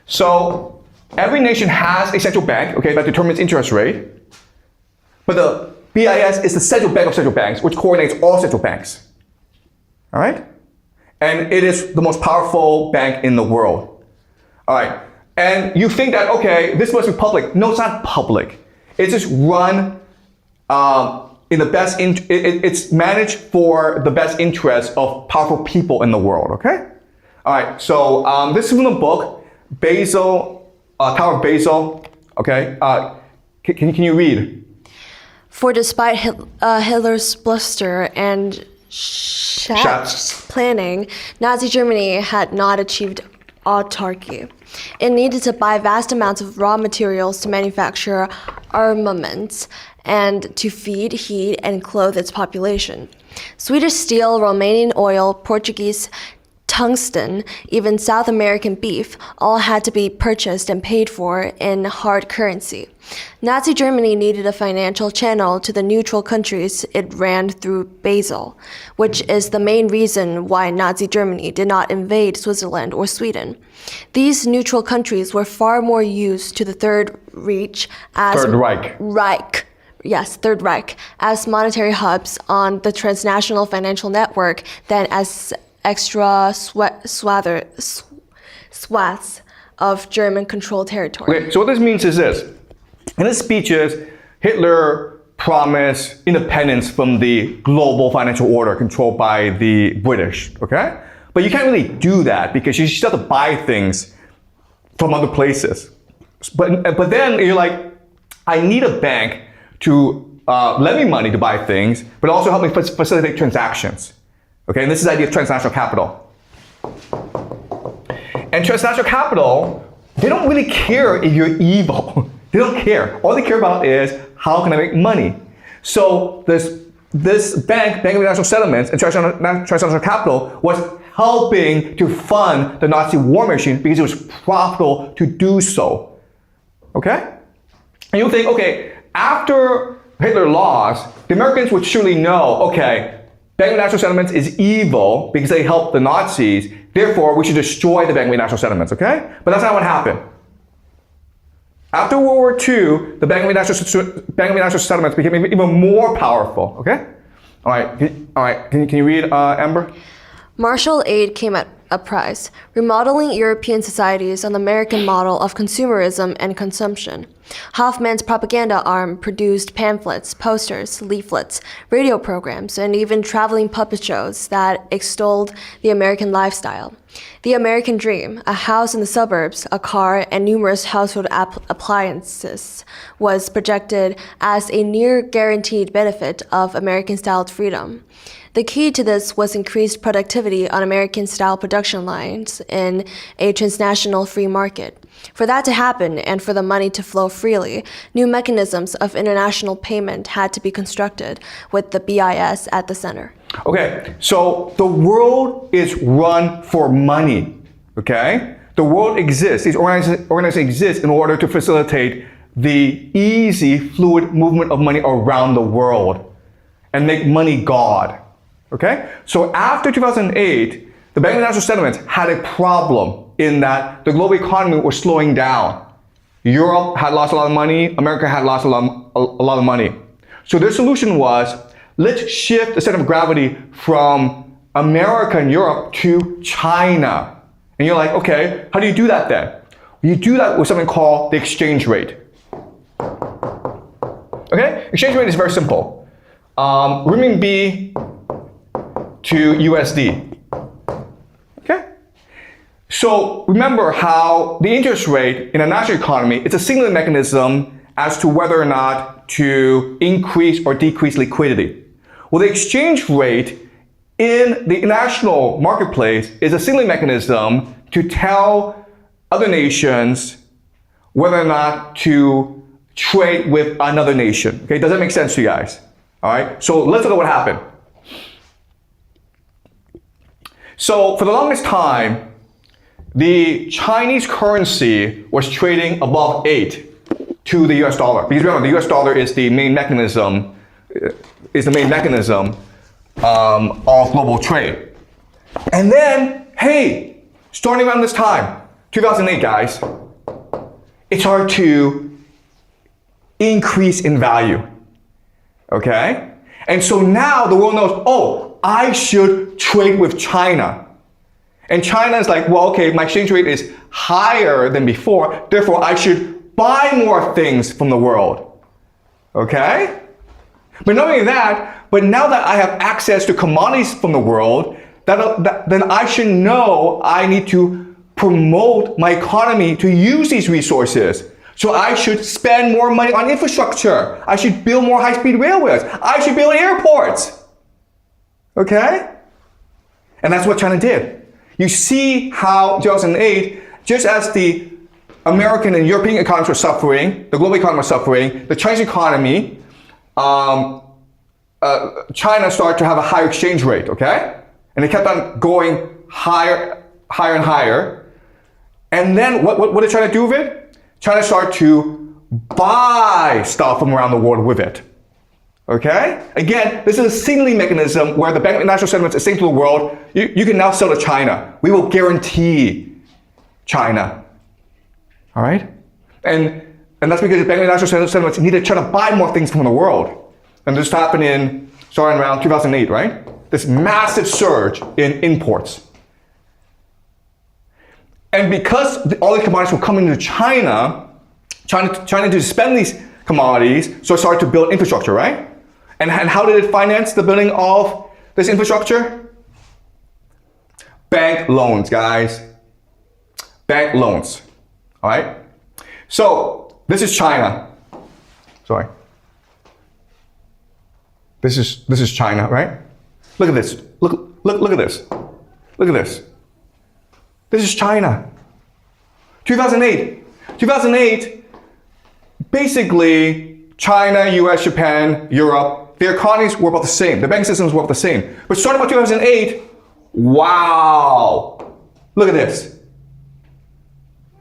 So every nation has a central bank, okay, that determines interest rate, but the BIS is the central bank of central banks, which coordinates all central banks. All right? And it is the most powerful bank in the world. All right. And you think that, okay, this must be public. No, it's not public. It's just run in the best, it's managed for the best interest of powerful people in the world, okay? All right, so this is from the book, Basel, Tower of Basel, okay? Can you read? For despite Hitler's bluster and Schatz planning, Nazi Germany had not achieved autarky. It needed to buy vast amounts of raw materials to manufacture armaments and to feed, heat, and clothe its population. Swedish steel, Romanian oil, Portuguese tungsten, even South American beef, all had to be purchased and paid for in hard currency. Nazi Germany needed a financial channel to the neutral countries it ran through Basel, which is the main reason why Nazi Germany did not invade Switzerland or Sweden. These neutral countries were far more used to the Third Reich as Third Reich as monetary hubs on the transnational financial network than as extra swaths of German-controlled territory. Okay, so what this means is this. In his speeches, Hitler promised independence from the global financial order controlled by the British, okay? But you can't really do that because you still have to buy things from other places. But then you're like, I need a bank to lend me money to buy things, but also help me facilitate transactions. Okay, and this is the idea of transnational capital. And transnational capital, they don't really care if you're evil. They don't care. All they care about is how can I make money. So this Bank of International Settlements and transnational capital was helping to fund the Nazi war machine because it was profitable to do so. Okay? And you'll think, okay, after Hitler lost, the Americans would surely know, okay, Bank of International Settlements is evil because they helped the Nazis, therefore we should destroy the Bank of International Settlements, okay? But that's not what happened. After World War II, the Bank of International Settlements became even more powerful, okay? All right, can you read, Amber? Marshall aid came at a price, remodeling European societies on the American model of consumerism and consumption. Hoffman's propaganda arm produced pamphlets, posters, leaflets, radio programs, and even traveling puppet shows that extolled the American lifestyle. The American dream, a house in the suburbs, a car, and numerous household appliances, was projected as a near guaranteed benefit of American-styled freedom. The key to this was increased productivity on American-style production lines in a transnational free market. For that to happen and for the money to flow freely, new mechanisms of international payment had to be constructed, with the BIS at the center. Okay, so the world is run for money, okay? The world exists, these organizations exist in order to facilitate the easy, fluid movement of money around the world and make money God. Okay? So after 2008, the Bank of International Settlements had a problem in that the global economy was slowing down. Europe had lost a lot of money, America had lost a lot of money. So their solution was, let's shift the center of gravity from America and Europe to China. And you're like, okay, how do you do that then? You do that with something called the exchange rate. Okay? Exchange rate is very simple. Renminbi to USD. Okay? So remember how the interest rate in a national economy, it's a signaling mechanism as to whether or not to increase or decrease liquidity. Well, the exchange rate in the international marketplace is a signaling mechanism to tell other nations whether or not to trade with another nation. Okay, does that make sense to you guys? All right, so let's look at what happened. So for the longest time, the Chinese currency was trading above 8 to the US dollar. Because remember, the US dollar is the main mechanism, of global trade. And then, hey, starting around this time, 2008 guys, it started to increase in value. Okay? And so now the world knows, oh, I should trade with China. And China is like, well, okay, my exchange rate is higher than before, therefore I should buy more things from the world. Okay? But not only that, but now that I have access to commodities from the world, then I should know I need to promote my economy to use these resources. So I should spend more money on infrastructure. I should build more high-speed railways. I should build airports. Okay? And that's what China did. You see how 2008, just as the American and European economies were suffering, the global economy was suffering, the Chinese economy, China started to have a higher exchange rate, okay? And it kept on going higher and higher. And then what did China do with it? China started to buy stuff from around the world with it. Okay? Again, this is a signaling mechanism where the Bank of International Settlements is saying to the world, you can now sell to China. We will guarantee China. All right? And that's because the Bank of International Settlements needed China to buy more things from the world. And this happened starting around 2008, right? This massive surge in imports. And because all the commodities were coming to China to spend these commodities, so it started to build infrastructure, right? And how did it finance the building of this infrastructure? bank loans, guys. Bank loans. All right? So this is China. Sorry. This is China, right? Look at this. Look at this. Look at this. This is China. 2008. 2008, basically, China, US, Japan, Europe, their economies were about the same. The bank systems were about the same. But starting about 2008, wow. Look at this.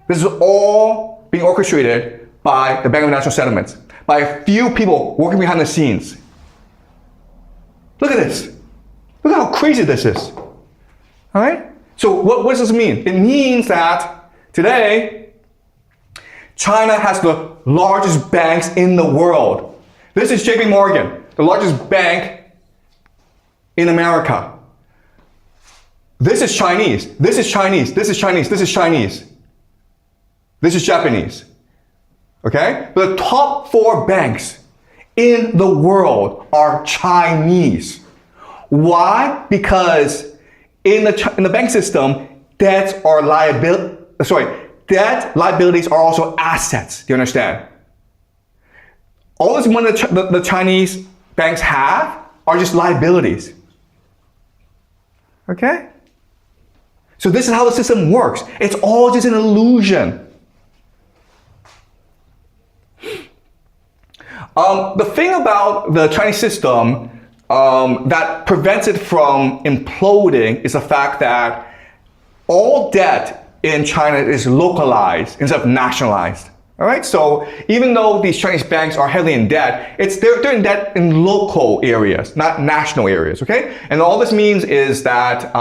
This is all being orchestrated by the Bank of National Settlements, by a few people working behind the scenes. Look at this. Look at how crazy this is. All right? So what does this mean? It means that today, China has the largest banks in the world. This is JP Morgan, the largest bank in America. This is Chinese. This is Chinese. This is Chinese. This is Chinese. This is Japanese. Okay? But the top 4 banks in the world are Chinese. Why? Because in the bank system, debt liabilities are also assets. Do you understand? All this money the Chinese banks have are just liabilities. Okay? So this is how the system works. It's all just an illusion. The thing about the Chinese system that prevents it from imploding is the fact that all debt in China is localized instead of nationalized. All right, so even though these Chinese banks are heavily in debt, they're in debt in local areas, not national areas. Okay, and all this means is that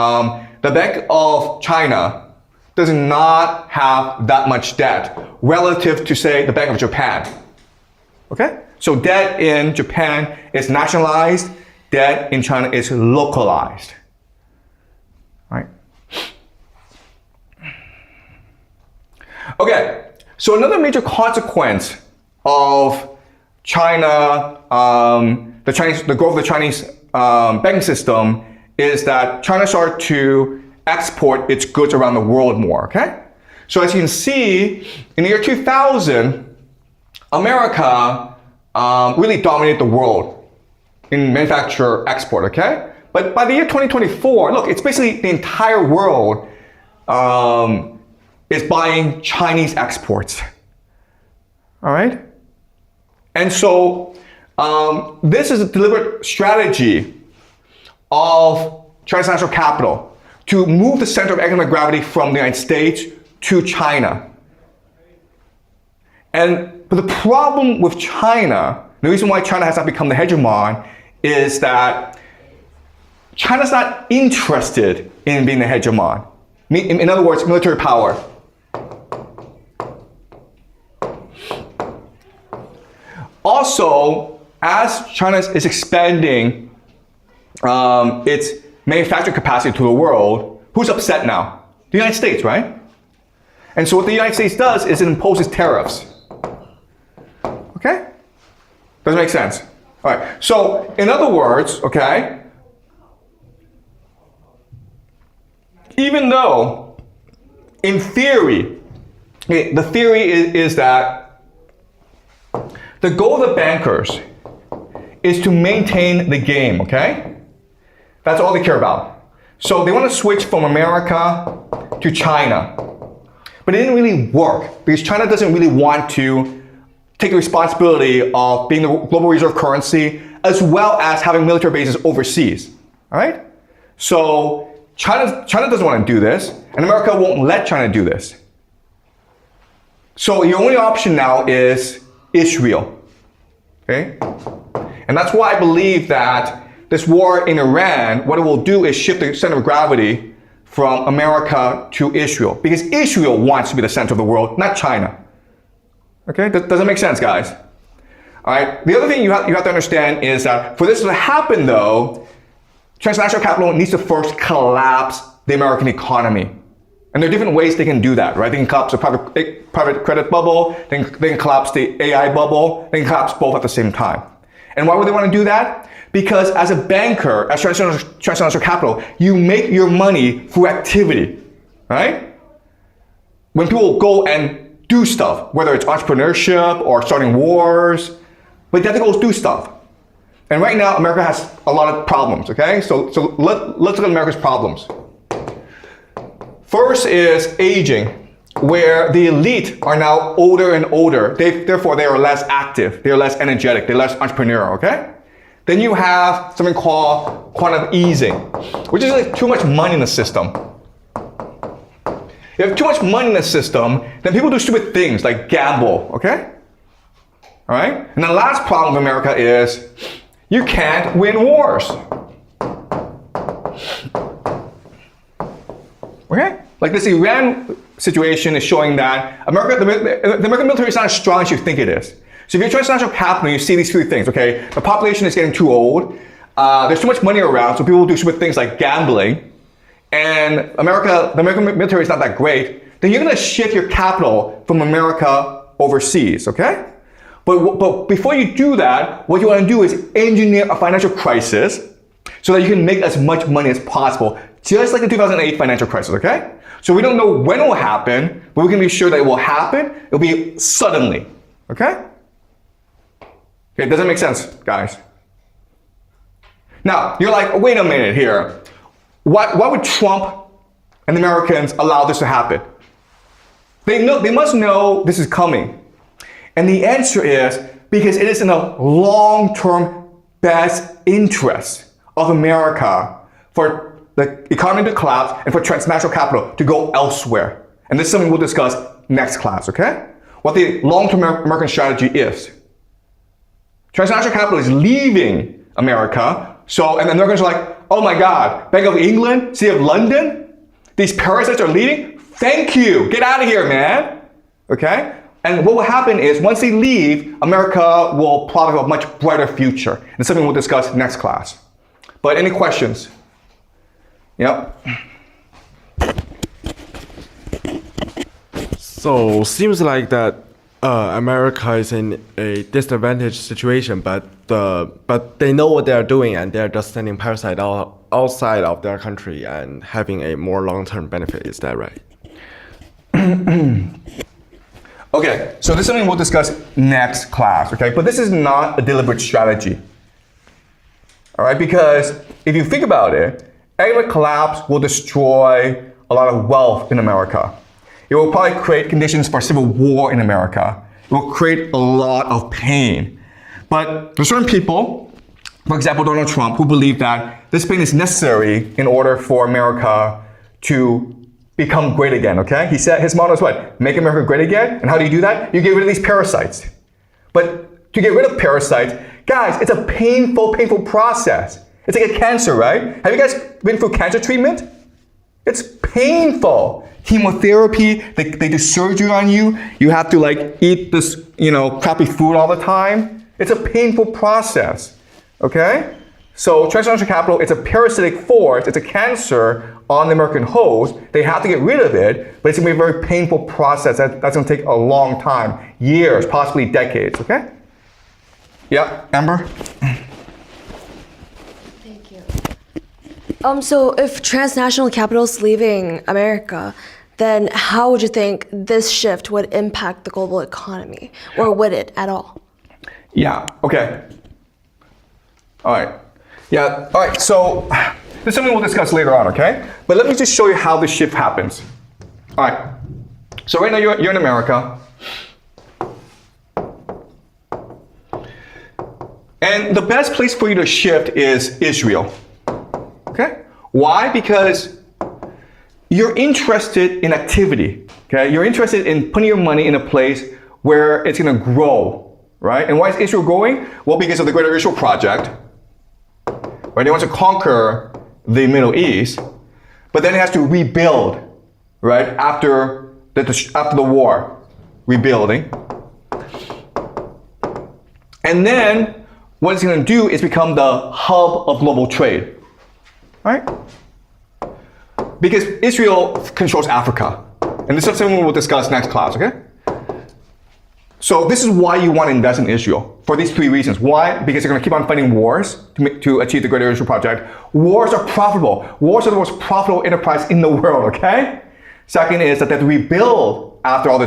the Bank of China does not have that much debt relative to, say, the Bank of Japan. Okay, so debt in Japan is nationalized. Debt in China is localized. Right? Okay, so another major consequence of China, the growth of the Chinese banking system is that China started to export its goods around the world more, okay? So as you can see, in the year 2000, America really dominated the world in manufacture export, okay? But by the year 2024, look, it's basically the entire world is buying Chinese exports, all right? And so this is a deliberate strategy of transnational capital to move the center of economic gravity from the United States to China. But the problem with China, the reason why China has not become the hegemon, is that China's not interested in being the hegemon. In other words, military power. Also, as China is expanding its manufacturing capacity to the world, who's upset now? The United States, right? And so what the United States does is it imposes tariffs. Okay? Does it make sense? All right. So, in other words, okay, even though, in theory, the theory is that the goal of the bankers is to maintain the game, okay? That's all they care about. So they want to switch from America to China. But it didn't really work because China doesn't really want to take the responsibility of being the global reserve currency as well as having military bases overseas, all right? So China doesn't want to do this, and America won't let China do this. So your only option now is Israel, okay? And that's why I believe that this war in Iran, what it will do is shift the center of gravity from America to Israel, because Israel wants to be the center of the world, not China. Okay, does it make sense, guys? All right, the other thing you have to understand is that for this to happen, though, transnational capital needs to first collapse the American economy. And there are different ways they can do that, right? They can collapse the private credit bubble, they can collapse the AI bubble, they can collapse both at the same time. And why would they want to do that? Because as a banker, as transnational capital, you make your money through activity, right? When people go and do stuff, whether it's entrepreneurship or starting wars, but they have to go do stuff. And right now, America has a lot of problems, okay? So let's look at America's problems. First is aging, where the elite are now older and older. Therefore, they are less active, they're less energetic, they're less entrepreneurial, okay? Then you have something called quantitative easing, which is like too much money in the system. If you have too much money in the system, then people do stupid things like gamble, okay? All right? And the last problem of America is you can't win wars. Okay? Like this Iran situation is showing that the American military is not as strong as you think it is. So if you're transnational capital, you see these three things, okay? The population is getting too old. There's too much money around, so people do stupid things like gambling. And the American military is not that great. Then you're gonna shift your capital from America overseas, okay? But before you do that, what you want to do is engineer a financial crisis so that you can make as much money as possible, just like the 2008 financial crisis, okay? So we don't know when it will happen, but we can be sure that it will happen. It'll be suddenly, okay? Okay, does that make sense, guys? Now, you're like, wait a minute here. Why would Trump and the Americans allow this to happen? They must know this is coming. And the answer is because it is in the long-term best interest of America for the economy to collapse and for transnational capital to go elsewhere. And this is something we'll discuss next class, okay? What the long-term American strategy is. Transnational capital is leaving America, and the Americans are like, oh my God, Bank of England, City of London, these parasites are leaving? Thank you, get out of here, man, okay? And what will happen is, once they leave, America will plot a much brighter future. And it's something we'll discuss next class. But any questions? Yep. So seems like that America is in a disadvantaged situation, but they know what they are doing and they're just sending parasites outside of their country and having a more long-term benefit. Is that right? Okay, so this is something we'll discuss next class, okay? But this is not a deliberate strategy, all right? Because if you think about it, economic collapse will destroy a lot of wealth in America. It will probably create conditions for civil war in America. It will create a lot of pain. But there's certain people, for example, Donald Trump, who believe that this pain is necessary in order for America to become great again, okay? He said his motto is what? Make America great again. And how do you do that? You get rid of these parasites. But to get rid of parasites, guys, it's a painful process. It's like a cancer, right? Have you guys been through cancer treatment? It's painful. Chemotherapy, they do surgery on you. You have to like eat this, crappy food all the time. It's a painful process, okay? So transnational capital, it's a parasitic force, it's a cancer on the American host. They have to get rid of it, but it's gonna be a very painful process. That's gonna take a long time, years, possibly decades, okay? Yeah, Amber? Thank you. So if transnational capital is leaving America, then how would you think this shift would impact the global economy? Or would it at all? Yeah, okay. All right. Yeah, all right, so this is something we'll discuss later on, okay? But let me just show you how this shift happens. All right, so right now you're in America. And the best place for you to shift is Israel, okay? Why? Because you're interested in activity, okay? You're interested in putting your money in a place where it's gonna grow, right? And why is Israel growing? Well, because of the Greater Israel Project. Right? They want to conquer the Middle East, but then it has to rebuild, right? After the war, rebuilding. And then what it's going to do is become the hub of global trade, right? Because Israel controls Africa, and this is something we'll discuss next class, okay? So this is why you want to invest in Israel, for these three reasons. Why? Because they're going to keep on fighting wars to achieve the Greater Israel Project. Wars are profitable. Wars are the most profitable enterprise in the world, okay? Second is that they have to rebuild after all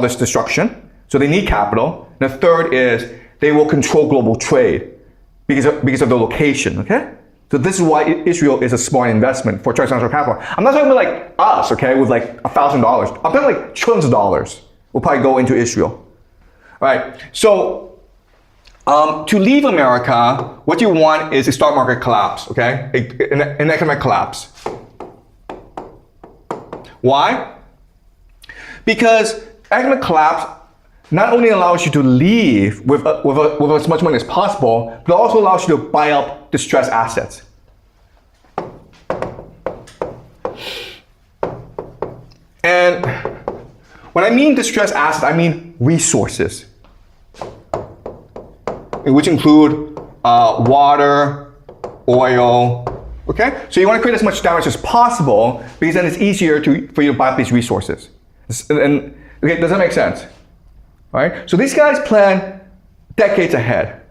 this destruction. So they need capital. And the third is they will control global trade because of the location, okay? So this is why Israel is a smart investment for transnational capital. I'm not talking about like us, okay, with like $1,000. I'm talking like trillions of dollars will probably go into Israel. All right, so to leave America, what you want is a stock market collapse, okay? An economic collapse. Why? Because economic collapse not only allows you to leave with as much money as possible, but also allows you to buy up distressed assets. And when I mean distressed assets, I mean resources, which include water, oil, okay? So you want to create as much damage as possible because then it's easier for you to buy up these resources. And okay, does that make sense? All right? So these guys plan decades ahead.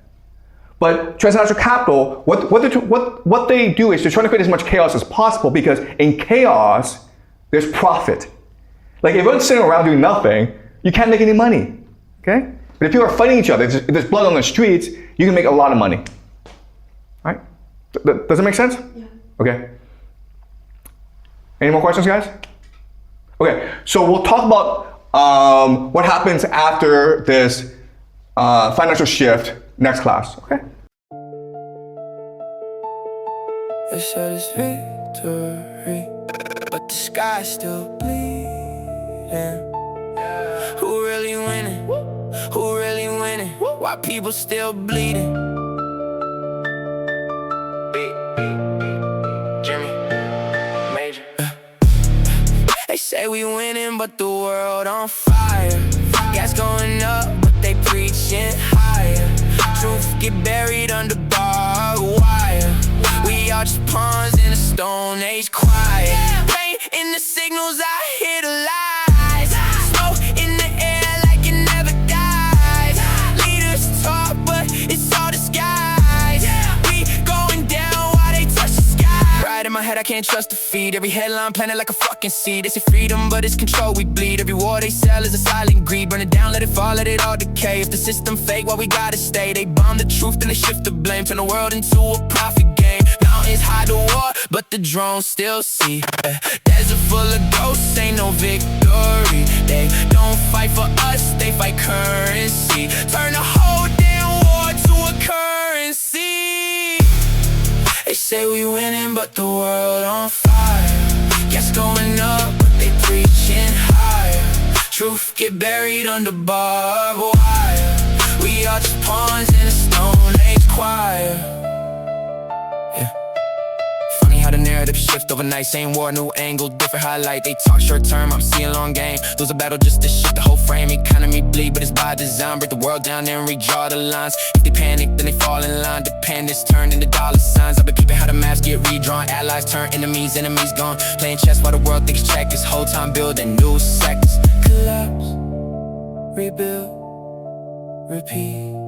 But transnational capital, what they do is they're trying to create as much chaos as possible because in chaos, there's profit. Like if everyone's sitting around doing nothing, you can't make any money, okay? But if people are fighting each other, if there's blood on the streets, you can make a lot of money, right? Does that make sense? Yeah. Okay. Any more questions, guys? Okay, so we'll talk about what happens after this financial shift next class, okay? They said it's victory, but the sky's still bleeding. Who really winning? Who really winning? Why people still bleeding? Jimmy, Major. They say we winning, but the world on fire. Gas going up, but they preaching higher. Truth get buried under barbed wire. We are just pawns in a stone age quiet. Pain in the signals, I hear the lies. Smoke in the air like it never dies. Leaders talk, but it's all disguise. We going down while they touch the sky. Right in my head, I can't trust the feed. Every headline planted like a fucking seed. They say freedom, but it's control we bleed. Every war they sell is a silent greed. Burn it down, let it fall, let it all decay. If the system fake, well, we gotta stay. They bomb the truth, then they shift the blame. Turn the world into a profit game. Mountains hide the war, but the drones still see. Desert full of ghosts, ain't no victory. They don't fight for us, they fight currency. Turn the whole damn war to a currency. They say we winning, but the world on fire. Gas going up, but they preaching higher. Truth get buried under barbed wire. We are just pawns in a stone age choir. How the narrative shift overnight, same war, new angle, different highlight. They talk short term, I'm seeing long game. Lose a battle just to shift the whole frame. Economy bleed, but it's by design. Break the world down and redraw the lines. If they panic, then they fall in line. Dependence turned into dollar signs. I've been peeping how the maps get redrawn. Allies turn enemies, enemies gone. Playing chess while the world thinks check. This whole time building new sectors. Collapse, rebuild, repeat.